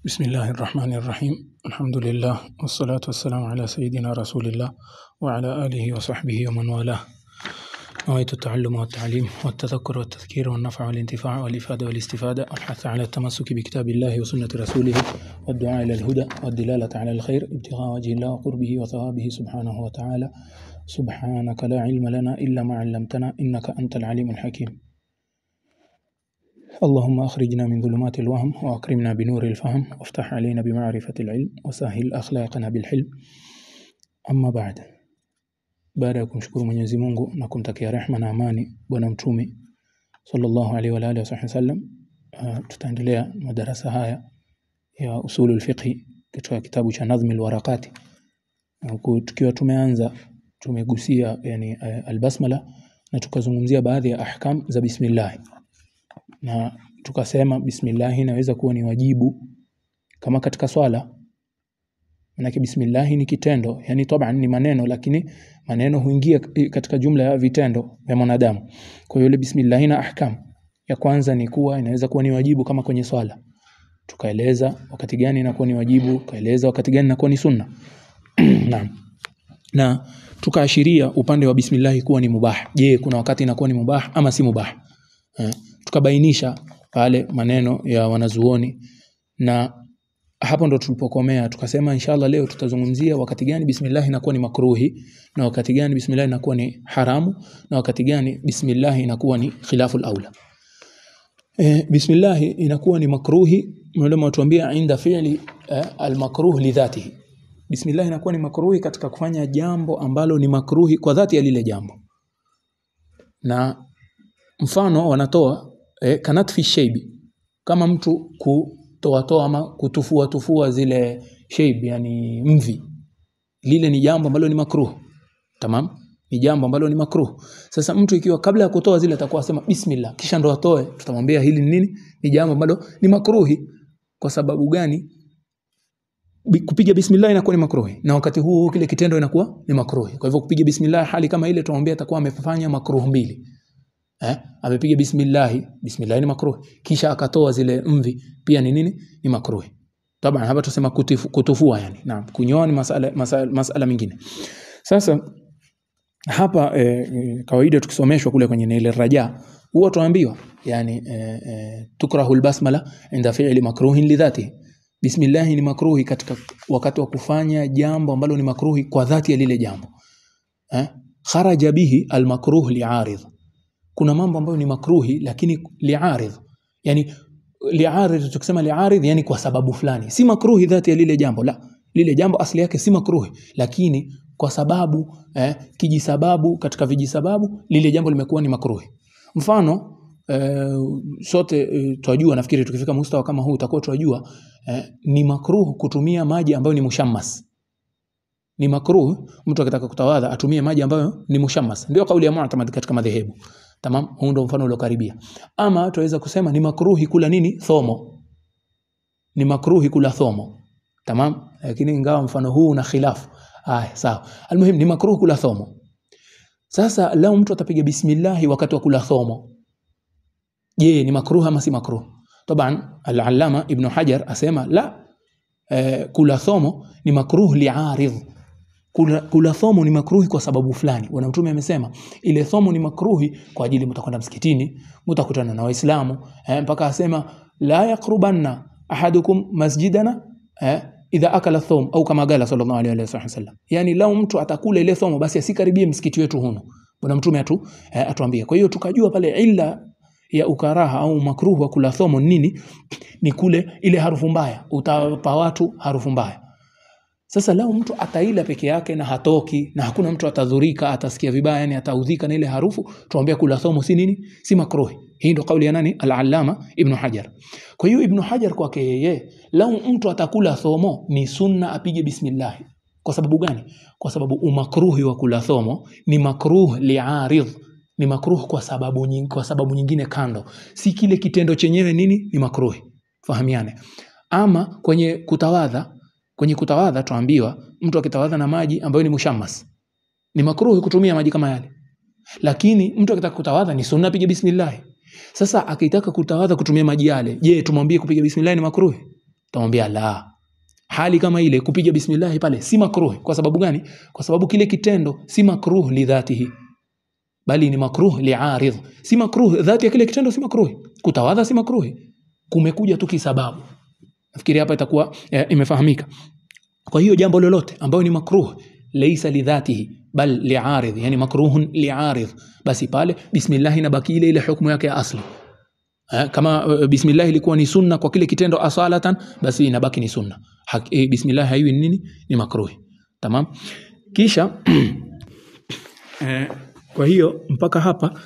بسم الله الرحمن الرحيم. الحمد لله والصلاة والسلام على سيدنا رسول الله وعلى آله وصحبه ومن والاه. نويت التعلم والتعليم والتذكر والتذكير والنفع والانتفاع والإفادة والاستفادة والحث على التمسك بكتاب الله وسنة رسوله والدعاء إلى الهدى والدلالة على الخير ابتغاء وجه الله وقربه وثوابه سبحانه وتعالى. سبحانك لا علم لنا إلا ما علمتنا إنك أنت العليم الحكيم. اللهم أخرجنا من ظلمات الوهم وأكرمنا بنور الفهم وافتح علينا بمعرفة العلم وسهل أخلاقنا بالحلم. أما بعد، baada ya kumshukuru Mwenyezi Mungu na kumtakia rehema na amani bwana mtume sallallahu alaihi wa alihi wasallam, tutaendelea na madarasa haya ya usulul fiqh katika kitabu cha Nadhmul Waraqati, tukiwa tumegusia yani albasmala na tukazungumzia baadhi ya ahkam za bismillah, na tukasema bismillah inaweza kuwa ni wajibu kama katika swala. Manake bismillah ni kitendo, yani taban ni maneno, lakini maneno huingia katika jumla ya vitendo vya mwanadamu. Kwa hiyo ile bismillah ina ahkam. Ya kwanza ni kuwa inaweza kuwa ni wajibu kama kwenye swala. Tukaeleza wakati gani inakuwa ni wajibu, kaeleza wakati gani inakuwa ni sunna. Naam. Na tukaashiria upande wa bismillah kuwa ni mubah. Je, kuna wakati inakuwa ni mubah ama si mubah? Tukabainisha pale maneno ya wanazuoni, na hapo ndo tulipokomea. Tukasema inshallah leo tutazungumzia wakati gani bismillah inakuwa ni makruhi, na wakati gani bismillah inakuwa ni haramu, na wakati gani bismillah inakuwa ni khilaful aula. Bismillah inakuwa ni makruhi, mwalimu atuambia inda fi'li al-makruh li dhatihi. Bismillah inakuwa ni makruhi katika kufanya jambo ambalo ni makruhi kwa dhati ya lile jambo. Na mfano wanatoa kanat fi shaybi, kama mtu kutoa ama kutufua zile shaybi, yani mvi, lile ni jambo ambalo ni makruh. Tamam, ni jambo ambalo ni makruh. Sasa mtu ikiwa kabla ya kutoa zile atakuwa asema bismillah kisha ndo atoe, tutamwambia hili ni nini? Ni jambo ambalo ni makruhi. Kwa sababu gani? Kupiga bismillah inakuwa ni makruhi, na wakati huo kile kitendo inakuwa ni makruhi. Kwa hivyo kupiga bismillah hali kama ile tutamwambia atakuwa amefanya makruh mbili. Amepiga bismillah ni makruh, kisha akatoa zile mvi pia ni nini? Ni makruh. Taban hapa tusema kutufua, yani naam, kunyoa ni masala mengine. Sasa hapa kawaida tukisomeshwa kule kwenye ile raja huwa tuambiwa yani tukrahul basmala inda fi'li makruhin li dhatihi. Bismillah ni makruhi katika wakati wa kufanya jambo ambalo ni makruhi kwa dhati ya lile jambo. Kharaja bihi al makruh li'arid. Kuna mambo ambayo ni makruhi lakini li'arid, yani li'arid, tukisema li'arid yani kwa sababu fulani, si makruhi dhati ya lile jambo, la, lile jambo asili yake si makruhi, lakini kwa sababu kijisababu, katika vijisababu lile jambo limekuwa ni makruhi. Mfano sote tunajua, nafikiri tukifika mustawa kama huu utakuwa tunajua ni makruh kutumia maji ambayo ni mushammas. Ni makruh mtu akitaka kutawadha atumie maji ambayo ni mushammas, ndio kauli ya mu'tamad katika madhehebu. Tamam, huu ndio mfano uliokaribia. Ama tuweza kusema ni makruhi kula nini? Thomo. Ni makruhi kula thomo. Tamam, lakini ingawa mfano huu una khilafu. Sawa. Almuhim ni makruhi kula thomo. Sasa lao mtu atapiga bismillah wakati wa kula thomo, je, ni makruh ama si makruh? Taban al-Allama Ibn Hajar asema la, kula thomo ni makruh li'arid. Kula thomo ni makruhi kwa sababu fulani. Bwana Mtume amesema ile thomo ni makruhi kwa ajili mtakwenda msikitini, mtakutana na Waislamu, mpaka asema la yaqrubanna ahadukum masjidana idha akala thom, au kama gala sallallahu alaihi wasallam. Yani lao mtu atakula ile thomo basi asikaribie msikiti wetu huno. Bwana Mtume atuambia. Kwa hiyo tukajua pale illa ya ukaraha au makruh wa kula thomo nini? Ni kule ile harufu mbaya, utawapa watu harufu mbaya. Sasa lao mtu ataila peke yake na hatoki na hakuna mtu atadhurika, atasikia vibaya, yani ataudhika na ile harufu, tuambia kula thomo si nini? Si makruhi. Hii ndio kauli ya nani? Al-Allama Ibn Hajar. Kwa hiyo Ibn Hajar kwake yeye, lao mtu atakula thomo ni sunna apige bismillah. Kwa sababu gani? Kwa sababu umakruhi wa kula thomo ni makruh li'arid. Ni makruh kwa sababu nyingine kando, si kile kitendo chenyewe nini? Ni makruhi. Fahamiane. Ama kwenye kutawadha tuambiwa mtu akitawadha na maji ambayo ni mushammas ni makruhi kutumia maji kama yale, lakini mtu akitaka kutawadha ni sunna apige bismillah. Sasa akitaka kutawadha kutumia maji yale, je, tumwambie kupiga bismillah ni makruhi? Tutamwambia la. Hali kama ile kupiga bismillah pale si makruh. Kwa sababu gani? Kwa sababu kile kitendo si makruh li dhatihi, bali ni makruh li'aridh. Si makruh dhati ya kile kitendo, si makruh. Kutawadha si makruh, kumekuja tu kisababu. Nafikiri hapa itakuwa imefahamika. Kwa hiyo jambo lolote ambayo ni makruh laysa li dhatihi bal li'aridh, yani makruhun li'aridh, basi pale bismillah inabaki ile hukumu yake ya asli. Kama bismillah ilikuwa ni sunna kwa kile kitendo asalatan, basi inabaki ni sunna. Bismillah haiwi nini? Ni makruh. Tamam. Kisha kwa hiyo mpaka hapa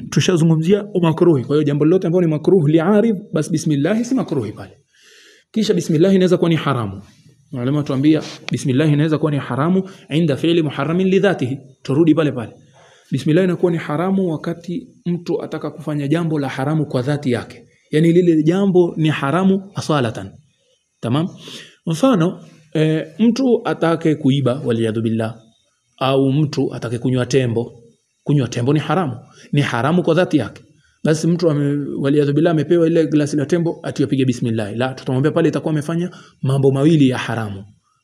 tushazungumzia makruh. Kwa hiyo jambo lolote ambalo ni makruh li'aridh, basi bismillah si makruh pale. Kisha bismillah inaweza kuwa ni haramu. Walimu tuambia bismillah inaweza kuwa ni haramu inda fi'li muharramin li dhatihi. Turudi pale pale. Bismillah inakuwa ni haramu wakati mtu ataka kufanya jambo la haramu kwa dhati yake. Yani lile jambo ni haramu asalatan. Tamam? Mfano mtu atake kuiba waliyadhu billah, au mtu atake kunywa tembo. Kunywa tembo ni haramu. Ni haramu kwa dhati yake. Basi mtu waliyadhu billah amepewa ile glasi la tembo ati apige bismillah. La, tutamwambia pale itakuwa amefanya mambo mawili ya haramu.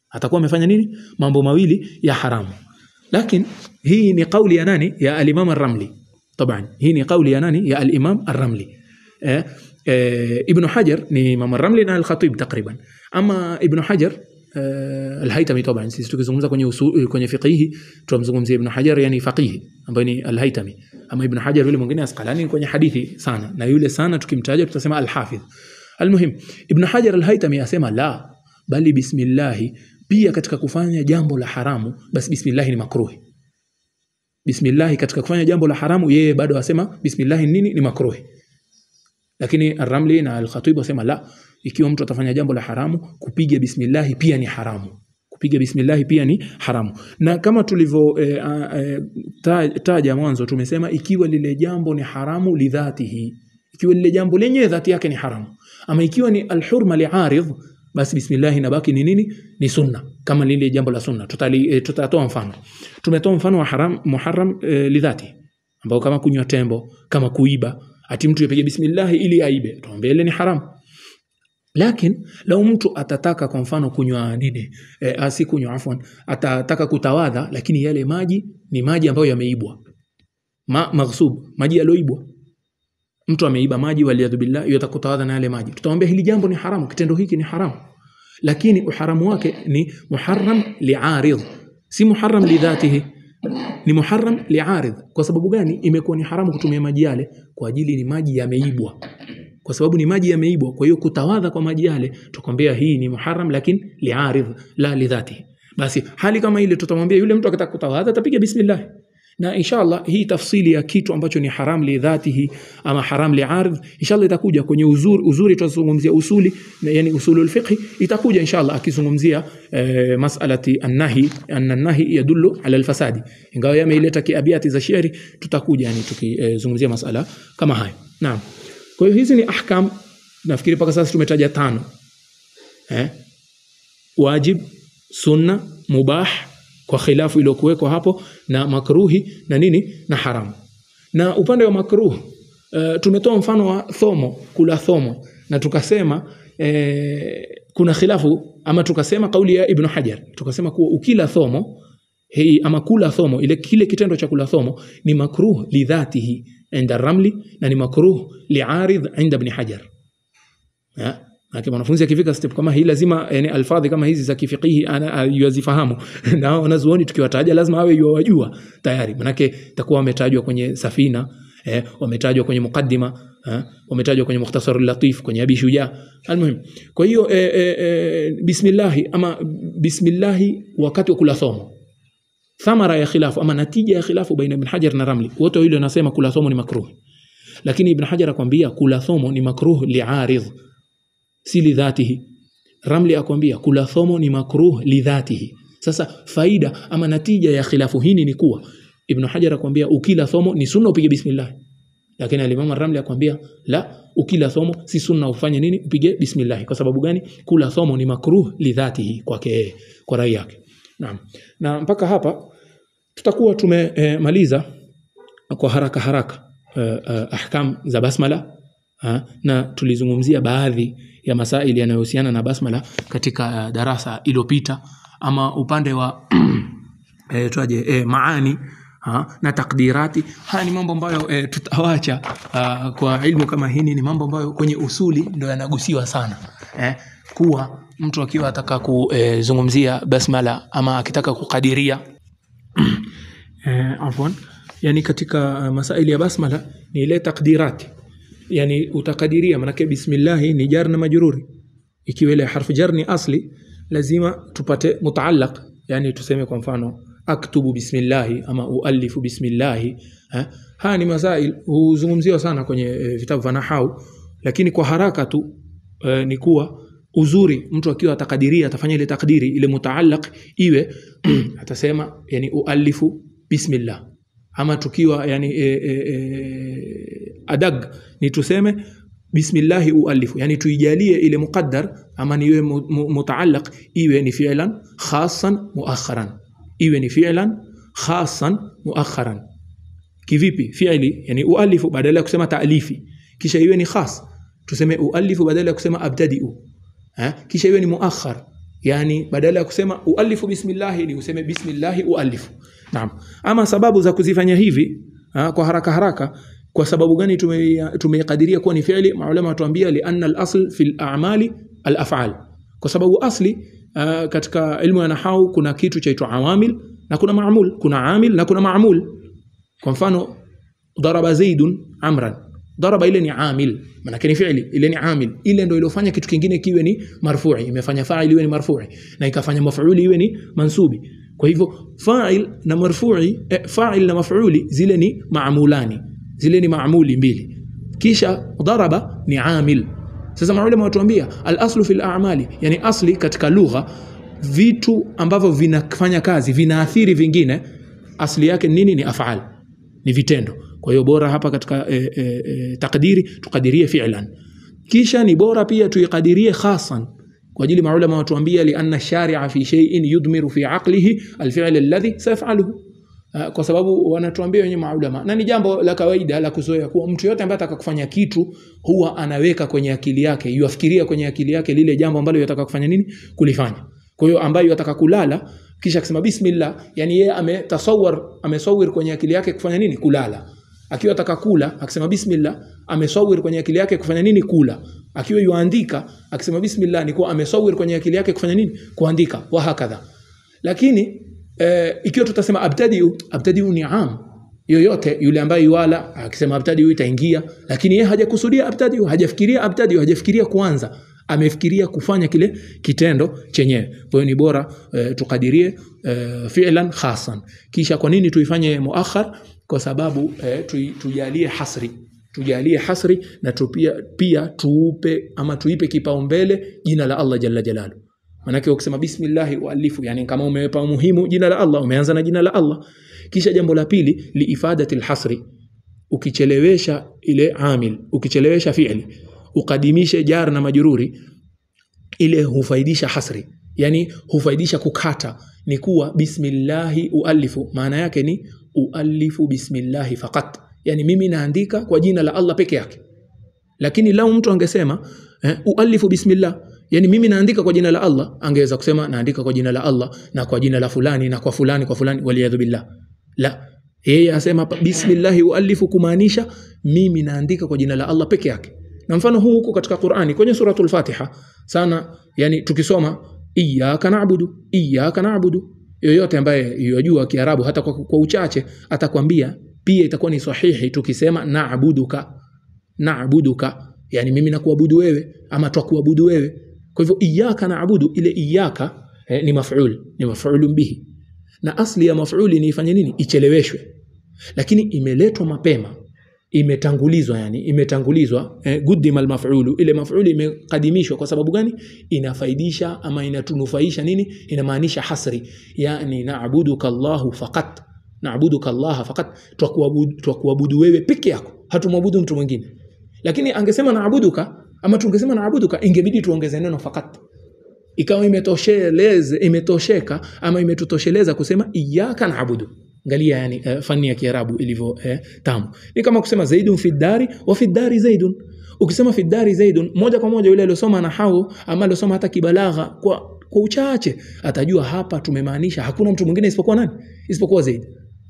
Atakuwa amefanya nini? Mambo mawili ya haramu. Lakini hii ni kauli ya nani? Ya al-Imam ar-Ramli. Taban, hii ni kauli ya nani? Ya al-Imam ar-Ramli. Ibn Hajar ni Imam ar-Ramli na al-Khatib takriban. Ama Ibn Hajar al-Haytami, taban sisi tukizungumza kwenye fiqhi tunamzungumzia Ibn Hajar, yani faqih ambaye ni al-Haytami. Ama Ibn Hajar yule mwingine Asqalani kwenye hadithi sana, na yule sana tukimtaja tutasema al-Hafidh. Almuhim, Ibn Hajar al-Haytami asema la, bali bismillah pia katika kufanya jambo la haramu, basi bismillah ni makruh. Bismillah katika kufanya jambo la haramu yeye bado asema bismillah nini? Ni makruh. Lakini ar-Ramli na al-Khatib wasema la, ikiwa mtu atafanya jambo la haramu kupiga bismillah pia ni haramu. Kupiga bismillah pia ni haramu. Na kama tulivyo taja mwanzo tumesema ikiwa lile jambo ni haramu li dhatihi, ikiwa lile jambo lenye dhati yake ni haramu, ama ikiwa ni al-hurma li'aridh, basi bismillah inabaki ni nini? Ni sunna, kama lile jambo la sunna. Tutatoa mfano. Tumetoa mfano wa haram muharram li dhati, ambao kama kunywa tembo, kama kuiba, ati mtu yapige bismillah ili aibe, tuambie ile ni haramu. Lakini lau mtu atataka kwa mfano kunywa nini, asikunywa afwan, atataka kutawadha, lakini yale maji ni maji ambayo yameibwa, maghsub, maji yaloibwa. Mtu ameiba maji waliyadhu billah, yatakutawadha na yale maji. Tutamwambia hili jambo ni haramu, kitendo hiki ni haramu. Lakini uharamu wake ni muharram li'aridh, si muharram li dhatihi, ni muharram li'aridh. Kwa sababu gani imekuwa ni haramu kutumia maji yale? Kwa ajili ni maji yameibwa. Kwa sababu ni maji yameibwa, kwa hiyo kutawadha kwa maji yale tukwambia hii ni muharram lakini li'aridh la li dhatihi. Basi hali kama ile tutamwambia yule mtu akitaka kutawadha atapiga bismillah. Na inshallah hii tafsili ya kitu ambacho ni haram li dhatihi ama haram li aridh inshallah itakuja kwenye uzuri tutazungumzia usuli, yani usulul fiqh itakuja inshallah akizungumzia mas'alati an-nahi, anna an-nahi yadullu ala al-fasadi. Ingawa yameileta kiabiati za shairi, tutakuja yani tukizungumzia mas'ala kama haya. Naam. Kwa hiyo hizi ni ahkam, nafikiri paka sasa tumetaja 5. Wajib, sunna, mubah kwa khilafu iliyokuwekwa hapo, na makruhi na nini na haramu. Na upande wa makruh tumetoa mfano wa thomo, kula thomo, na tukasema kuna khilafu, ama tukasema kauli ya Ibn Hajar, tukasema kuwa ukila thomo hii ama kula thomo, ile kile kitendo cha kula thomo ni makruh li dhatihi inda Ramli na ni makruh li'aridh inda Ibn Hajar. Na mwanafunzi akifika step kama hii lazima yani alfadhi kama hizi za kifiqhi ana yuzifahamu na wanazuoni tukiwataja lazima awe yuwajua tayari, manake takuwa wametajwa kwenye Safina, wametajwa kwenye Muqaddima, wametajwa kwenye Mukhtasar al-Latif, kwenye Abi Shuja. Almuhim, kwa hiyo bismillah ama bismillah wakati wa kula thomo, thamara ya khilafu ama natija ya khilafu baina Ibn Hajar na Ramli, wote wale wanasema kula thomo ni makruh, lakini Ibn Hajar akwambia kula thomo ni makruh li'aridh si li dhatihi. Ramli akwambia kula thomo ni makruh li dhatihi. Sasa faida ama natija ya khilafu hii ni kuwa Ibn Hajar akwambia ukila thomo ni sunna upige bismillah, lakini al-Imam Ramli akwambia la, ukila thomo si sunna ufanye nini? Upige bismillah. Kwa sababu gani? Kula thomo ni makruh li dhatihi kwake, kwa rai yake. Naam. Na mpaka hapa tutakuwa tumemaliza kwa haraka ahkam za basmala, na tulizungumzia baadhi ya masaili yanayohusiana na basmala katika darasa iliyopita. Ama upande wa maani na takdirati, haya ni mambo ambayo tutawacha kwa ilmu kama hini. Ni mambo ambayo kwenye usuli ndio yanagusiwa sana, kuwa mtu akiwa ataka kuzungumzia basmala ama akitaka kukadiria yani katika masaili ya basmala ni ile takdirati, yani utakadiria. Maana bismillah ni jar na majruri, ikiwa ile harfu jar ni asli lazima tupate mutaallaq, yani tuseme kwa mfano aktubu bismillah ama ualifu bismillah. Haya ni masail huzungumziwa sana kwenye vitabu vya nahau, lakini kwa haraka tu ni kuwa uzuri mtu akiwa atakadiria atafanya ile takdiri ile mutaallaq iwe atasema yani ualifu bismillah. Ama tukiwa yani adag ni tuseme bismillah ualifu, yani tuijalie ile muqaddar ama ni iwe mutaallaq iwe ni fi'lan khassan muakharan, iwe ni fi'lan khassan muakharan. Kivipi? Fi'li yani ualifu badala ya kusema taalifi kisha iwe ni khas, tuseme ualifu badala ya kusema abtadi'u. Kisha iwe ni muakhar, yani badala ya kusema ualifu bismillah ni useme bismillah ualifu. Naam. Ama sababu za kuzifanya hivi kwa haraka, kwa sababu gani tumekadiria kuwa ni fi'li? Maulama watuambia li anna al-asl fi al-a'mali al-af'al, kwa sababu asli katika ilmu ya nahau kuna kitu chaitwa awamil na kuna ma'mul, kuna amil na kuna ma'mul. Kwa mfano daraba zaidun amran, daraba ile ni amil, maana ni fi'li, ile ni amil, ile ndio ilofanya kitu kingine kiwe ni marfu'i, imefanya fa'il iwe ni marfu'i na ikafanya maf'uli iwe ni mansubi. Kwa hivyo fa'il na marfu'i, fa'il na maf'uli zile ni ma'mulani, zile ni ma'muli mbili, kisha daraba ni amil. Sasa maulama watuambia al-aslu fil a'mali, yani asli katika lugha, vitu ambavyo vinafanya kazi vinaathiri vingine, asli yake nini? Ni af'al, ni vitendo. Kwa hiyo bora hapa katika takdiri tukadirie fi'lan, kisha ni bora pia tuikadirie khasan, kwa ajili maulama watuambia li anna shari'a fi shay'in yudmiru fi aqlihi al-fi'l alladhi sayaf'aluhu, kwa sababu wanatuambia wenye maulama, na ni jambo la kawaida la kuzoea kuwa mtu yote ambaye ataka kufanya kitu huwa anaweka kwenye akili yake, yuafikiria kwenye akili yake lile jambo ambalo yataka kufanya nini, kulifanya. Kwa hiyo ambaye yataka kulala kisha akisema bismillah, yani yeye amesawir kwenye akili yake kufanya nini, kulala. Akiwa ataka kula akisema bismillah, amesawir kwenye akili yake kufanya nini, kula. Akiwa yuandika akisema bismillah, ni kwa amesawir kwenye akili yake kufanya nini, kuandika, wa hakadha. Lakini ikiwa tutasema abtadi'u ni am, yoyote yule ambaye yuala akisema abtadi'u itaingia, lakini yeye hajakusudia abtadi'u, hajafikiria abtadi'u, hajafikiria kuanza, amefikiria kufanya kile kitendo chenyewe. Kwa hiyo ni bora tukadirie fi'lan khasan. Kisha kwa nini tuifanye muakhar? Kwa sababu tujalie hasri na pia tuipe kipaumbele jina la Allah jalla jalalu. Manake ukisema bismillah ualifu, yani kama umewepa muhimu jina la Allah, umeanza na jina la Allah. Kisha jambo la pili liifadati alhasri, ukichelewesha ile amil, ukichelewesha fi'li, ukadimishe jar na majruri, ile hufaidisha hasri, yani hufaidisha kukata. Ni kuwa bismillah ualifu, maana yake ni ualifu bismillah faqat, yani mimi naandika kwa jina la Allah peke yake. Lakini lau mtu angesema ualifu bismillah, yani mimi naandika kwa jina la Allah, angeweza kusema naandika kwa jina la Allah na kwa jina la fulani na kwa fulani waliyadhu billah. La, yeye asema bismillah ualifu, kumaanisha mimi naandika kwa jina la Allah peke yake. Na mfano huu huko katika Qur'ani kwenye suratul Fatiha sana, yani tukisoma iyyaka na'budu, yoyote ambaye yajua Kiarabu hata kwa uchache atakwambia pia itakuwa ni sahihi tukisema na'buduka, yani mimi nakuabudu wewe ama twakuabudu wewe. Kwa hivyo iyyaka na'budu, ile iyyaka ni maf'ulun bihi, na asli ya maf'uli ni ifanye nini, icheleweshwe, lakini imeletwa mapema, imetangulizwa guddima al-maf'ulu, ile maf'uli imekadimishwa. Kwa sababu gani? Inafaidisha ama inatunufaisha nini, inamaanisha hasri, yani na'buduka Allahu faqat, na'buduka Allah faqat, twakuabudu wewe peke yako, hatumwabudu mtu mwingine. Lakini angesema na'buduka ama tungesema na'buduka, ingebidi tuongeze neno faqat, ikawa imetosheka ama imetutosheleza kusema iyyaka na'budu. Angalia yani fani ya Kiarabu ilivyo tamu. Ni kama kusema zaidun fi dari wa fi dari zaidun, Ukisema fi dari Zaidun, moja kwa moja yule aliyosoma nahau ama aliyosoma hata kibalagha kwa uchache atajua hapa tumemaanisha hakuna mtu mwingine isipokuwa nani? Isipokuwa Zaid.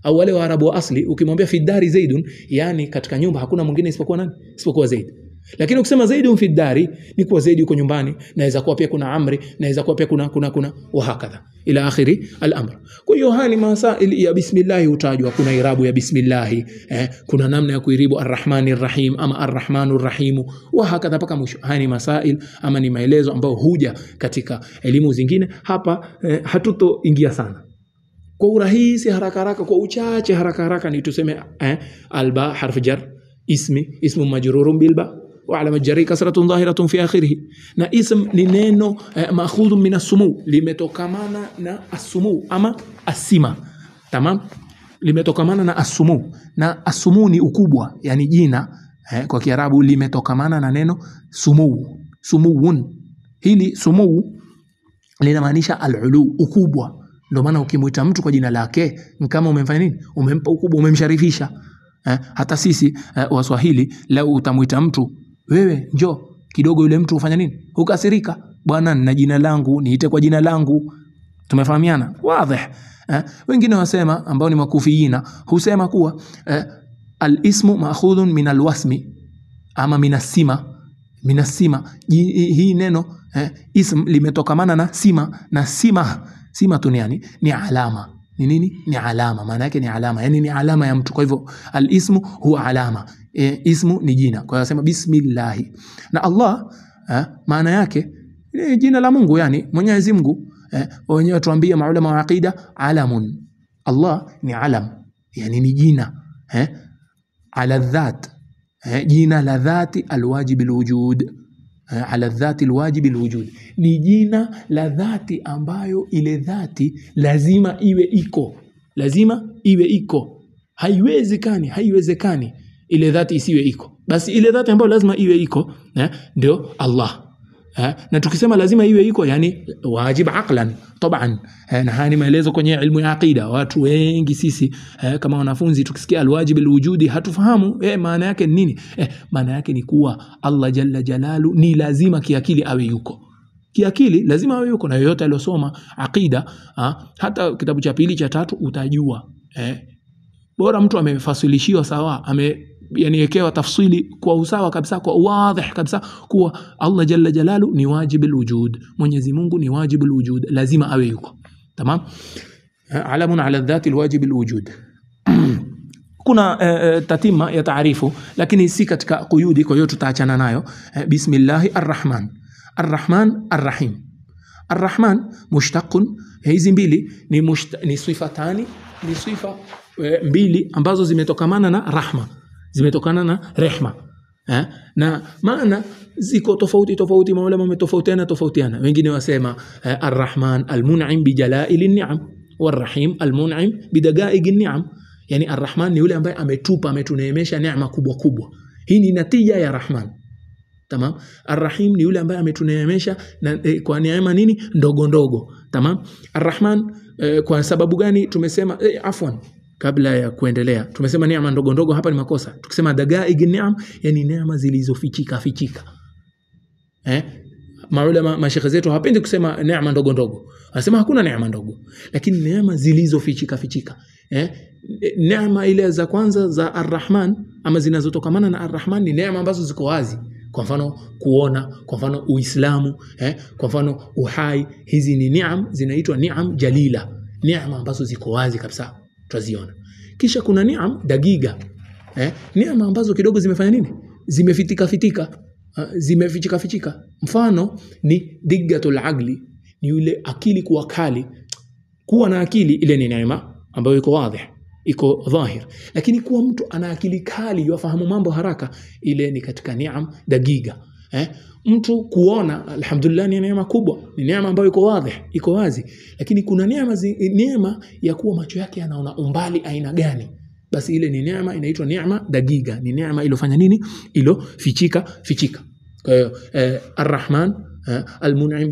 Au wale wa Arabu wa asli ukimwambia fi dari Zaidun, yani katika nyumba hakuna mwingine isipokuwa nani? Isipokuwa Zaid. Lakini ukisema Zaidun fi dari ni kwa Zaid yuko nyumbani, naweza kuwa pia kuna Amri, naweza kuwa pia kuna wa hakadha ila akhiri al-amr. Kwa hiyo haya ni masail ya bismillah utajwa, kuna irabu ya bismillah, kuna namna ya kuiribu arrahmanir rahim ama arrahmanur rahim wa hakadha paka mwisho. Haya ni masail ama ni maelezo ambayo huja katika elimu zingine. Hapa hatutoingia sana kwa urahisi, haraka kwa uchache, haraka ni tuseme alba harf jar, ismu majrurun bilba wa alama jarri kasratun dhahiratun fi akhirih. Na ism ni neno maakhudhun min as-sumu, limetokamana na as-sumu ama asima. Tamam, limetokamana na as-sumu, na as-sumu ni ukubwa, yani jina kwa Kiarabu limetokamana na neno sumuun. Hili sumu linamaanisha al-ulu, ukubwa. Ndio maana ukimuita mtu kwa jina lake kama umemfanya nini? Umempa ukubwa, umemsharifisha. Hata sisi Waswahili leo utamuita mtu wewe njoo kidogo, yule mtu ufanya nini? Hukasirika. Bwana na jina langu, niite kwa jina langu. Tumefahamiana? Wazi. Wengine wasema ambao ni makufiina husema kuwa al-ismu ma'khudhun min al-wasmi ama min as-sima. Hii neno ism limetokamana na sima, na sima tuniani ni alama. Ni nini? Ni alama. Maana yake ni alama, yani ni alama ya mtu. Kwa hivyo al-ismu huwa alama, ismu ni jina. Kwa hiyo nasema bismillah. Na Allah maana yake ni jina la Mungu, yani Mwenyezi Mungu. Wenyewe tuambie maulama wa aqida, alamun. Allah ni alam, yani ni jina ala dhat, jina la dhati alwajib alwujud. Ala dhati alwajib alwujud ni jina la dhati ambayo ile dhati lazima iwe iko, haiwezekani ile dhati isiwe iko. Basi ile dhati ambayo lazima iwe iko ndio Allah. Na tukisema lazima iwe iko, yani wajib aqlan taban. Na haya ni maelezo kwenye ilmu ya aqida. Watu wengi sisi kama wanafunzi tukisikia alwajib alwujudi hatufahamu maana yake ni nini. Maana yake ni kuwa Allah jalla jalalu ni lazima kiakili awe yuko. Kiakili lazima awe yuko, na yoyote aliyosoma aqida hata kitabu cha pili cha tatu utajua bora mtu amefasilishiwa sawa, yaniwekewa tafsili kwa usawa kabisa, kwa wazi kabisa kuwa Allah jalla jalalu ni wajibul wujud, Mwenyezi Mungu ni wajibul wujud, lazima awe yuko. Tamam, alamun ala dhati alwajibul wujud. Kuna tatima ya taarifu lakini si katika quyudi, kwa hiyo tutaachana nayo. Bismillahir arrahman arrahim. Arrahman mushtaqun, hizi mbili ni sifatani, ni sifa mbili ambazo zimetokamana na rahma, zimetokana na rehma. Na maana ziko tofauti, maulama wametofautiana. Wengine wasema arrahman almun'im bijalail ni'am, warrahim almun'im bidaqaiq ni'am. Yani arrahman ni yule ambaye ametuneemesha neema kubwa. Hii ni natija ya rahman. Tamam. Arrahim ni yule ambaye ametuneemesha kwa neema nini? Ndogo. Tamam. Arrahman kwa sababu gani tumesema afwan, kabla ya kuendelea tumesema neema ndogo hapa ni makosa. Tukisema daqaiq ni'am, yani neema zilizofichika. Maulama mashekhe zetu hapendi kusema neema ndogo. Anasema hakuna neema ndogo, lakini neema zilizofichika. Neema ile za kwanza za Ar-Rahman ama zinazotokamana na Ar-Rahman ni neema ambazo ziko wazi. Kwa mfano kuona, kwa mfano Uislamu, kwa mfano uhai. Hizi ni neema zinaitwa neema jalila, neema ambazo ziko wazi kabisa tuziona. Kisha kuna neema dagiga, neema ambazo kidogo zimefanya nini? Zimefichika. Mfano ni diggatul aqli, ni yule akili kuwa kali. Kuwa na akili ile ni neema ambayo iko wazi, iko dhahir. Lakini kuwa mtu ana akili kali, yafahamu mambo haraka, ile ni katika neema dagiga. Mtu kuona, alhamdulillah, ni neema kubwa, ni neema ambayo iko wazi. Lakini kuna neema ya kuwa macho yake yanaona umbali aina gani, basi ile ni neema inaitwa neema dagiga, ni neema ilofanya nini? Ilo fichika. Kwa hiyo Ar-Rahman al-Mun'im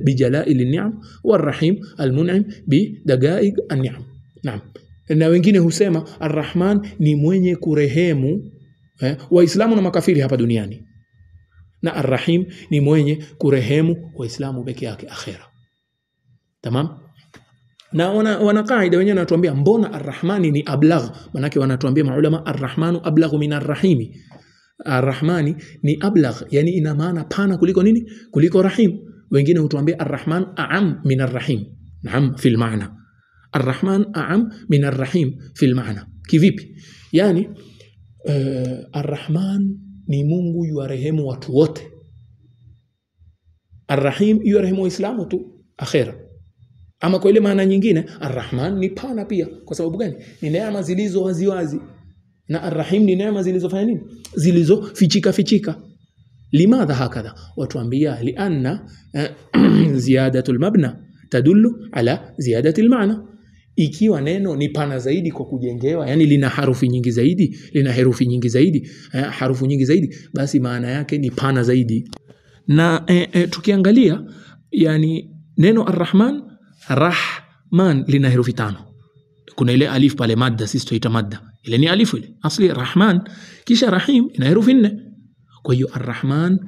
bijalail an-ni'am, war-Rahim al-Mun'im bidaqaiq an-ni'am. Naam. Na wengine husema Ar-Rahman ni mwenye kurehemu Waislamu na makafiri hapa duniani. na Ar-Rahim ni mwenye kurehemu waislamu peke yake akhera. Tamam? Na wana kaida wenyewe wanatuambia mbona Ar-Rahmani ni ablagh, manake wanatuambia maulama Ar-Rahmanu ablaghu min Ar-Rahimi. Ar-Rahmani ni ablagh, yani ina maana pana kuliko nini? Kuliko Rahim. Wengine hutuambia Ar-Rahman a'am min Ar-Rahim. Naam, fil maana. Ar-Rahman a'am min Ar-Rahim fil maana. Kivipi? Yani Ar-Rahman ni Mungu yuarehemu watu wote. Ar-Rahim yuarehemu waislamu tu akhera. Ama kwa ile maana nyingine Ar-Rahman ni pana pia. Kwa sababu gani? Ni neema zilizo waziwazi. Na Ar-Rahim ni neema zilizofanya nini? Zilizofichika. Limadha hakadha? Watuambia lianna ziyadatul mabna tadullu ala ziyadatil maana. Ikiwa neno ni pana zaidi kwa kujengewa, yani lina harufi nyingi zaidi, lina herufi nyingi zaidi, harufu nyingi zaidi, basi maana yake ni pana zaidi. Na tukiangalia yani neno Ar-Rahman, Rahman lina herufi 5. Kuna ile alif pale madda, sisi tuita madda. Ile ni alifu ile. Asli Rahman, kisha Rahim ina herufi 4. Kwa hiyo Ar-Rahman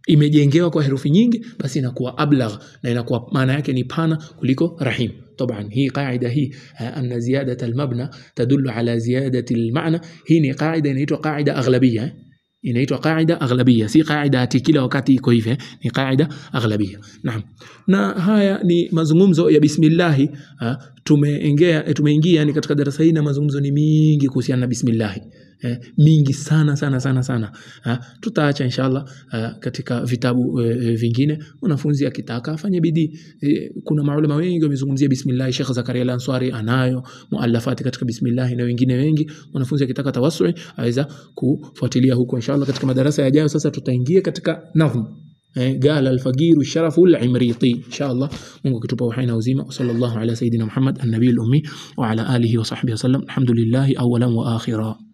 imejengewa kwa herufi nyingi, basi inakuwa ablagh na inakuwa maana yake ni pana kuliko Rahim. طبعا هي قاعده هي ان زياده المبنى تدل على زياده المعنى. hii ni qaida inaitwa qaida aghlabiyya, inaitwa qaida aghlabiyya, si qaida ati kila wakati iko hivi, ni qaida aghlabiyya. Naam, na haya ni mazungumzo ya bismillah. Tumeingia ni katika darasa hili na mazungumzo ni mingi kuhusiana na bismillah, mingi sana. Tutaacha inshallah katika vitabu vingine. Mwanafunzi akitaka afanye bidii. Kuna maulama wengi wamezungumzia bismillah. Sheikh Zakaria Al-Ansari anayo muallafati katika bismillah na wengine wengi. Mwanafunzi akitaka tawassul aweza kufuatilia huko inshallah. Katika madarasa yajayo sasa tutaingia katika nazm. قال الفقير الشرف العمريطي إن شاء الله. Mungu kitupa uhai na uzima. وصلى الله على سيدنا محمد النبي الأمي وعلى آله وصحبه وسلم. الحمد لله أولا وآخرا.